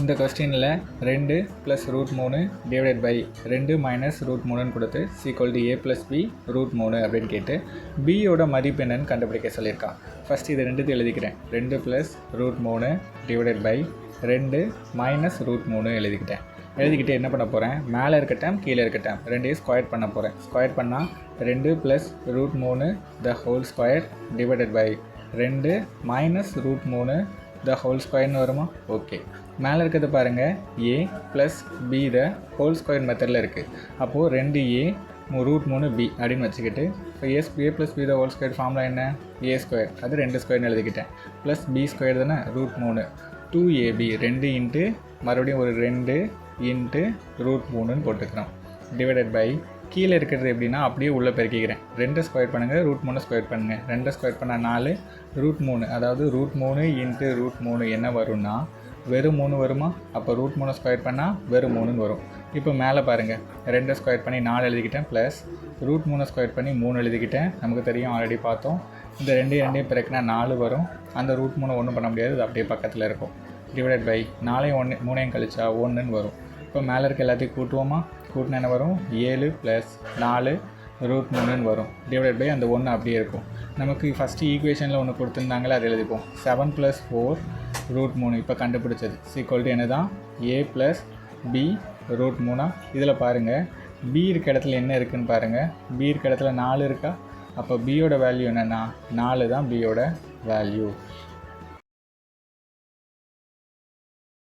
இந்த கொஸ்டினில் 2 + √3 divided by 2 - √3ன்னு கொடுத்து = a + b √3 அப்படின்னு கேட்டு பியோட மதிப்பு என்னன்னு கண்டுபிடிக்க சொல்லியிருக்கான். ஃபஸ்ட் இது ரெண்டுத்தையும் எழுதிக்கிறேன். 2 + √3 டிவைடட் பை 2 - √3 எழுதிக்கிட்டு என்ன பண்ண போகிறேன், மேலே இருக்க டேம் கீழே இருக்க டேம் ரெண்டையும் ஸ்கொயர் பண்ண போகிறேன். ஸ்கொயர் பண்ணால் 2 + √3 the whole square divided by 2 - √3 the whole ஸ்கொயர்னு வருமா? ஓகே, மேலே இருக்கிறது பாருங்கள், a + b the whole square மெத்தடில் இருக்குது. அப்போது 2a √3b அப்படின்னு வச்சுக்கிட்டு இப்போ a + b the whole square formula என்ன, a², அது 2 ஸ்கொயர்னு எழுதிக்கிட்டேன், ப்ளஸ் b² தானே √3 2ab 2 இன்ட்டு மறுபடியும் ஒரு 2 இன்ட்டு √3ன்னு போட்டுக்கிறோம் டிவைடட் பை கீழே இருக்கிறது எப்படின்னா அப்படியே உள்ளே பெருக்கிக்கிறேன். 2 ஸ்கொயர் பண்ணுங்கள், √3 ஸ்கொயர் பண்ணுங்கள். 2 ஸ்கொயர் பண்ணால் 4 √3, அதாவது √3 இன்ட்டு √3 என்ன வரும்னா வெறும் 3 வருமா? அப்போ √3 ஸ்கொயர் பண்ணால் வெறும் 3ன்னு வரும். இப்போ மேலே பாருங்கள், 2 ஸ்கொயர் பண்ணி 4 எழுதிக்கிட்டேன், ப்ளஸ் √3 ஸ்கொயர் பண்ணி 3 எழுதிக்கிட்டேன். நமக்கு தெரியும், ஆல்ரெடி பார்த்தோம். இந்த ரெண்டையும் பிறக்குனா 4 வரும். அந்த √3 ஒன்றும் பண்ண முடியாது, அது அப்படியே பக்கத்தில் இருக்கும். டிவைடட் பை 4 3 கழிச்சா 1ன்னு வரும். இப்போ மேலே இருக்க எல்லாத்தையும் கூட்டுவோமா? கூட்டினா என்ன வரும், 7 + 4 √3ன்னு வரும். டிவைடட் பை அந்த 1 அப்படியே இருக்கும். நமக்கு ஃபஸ்ட்டு ஈக்குவேஷனில் ஒன்று கொடுத்துருந்தாங்களே, அது எழுதிப்போம். 7 + 4 √3 இப்போ கண்டுபிடிச்சது = என்ன தான், a + b √3. இதில் பாருங்கள், b இருக்க இடத்துல என்ன இருக்குதுன்னு பாருங்கள். b இருக்க இடத்துல 4 இருக்கா? அப்போ b யோட வேல்யூ என்னென்னா 4 தான் b யோட வேல்யூ.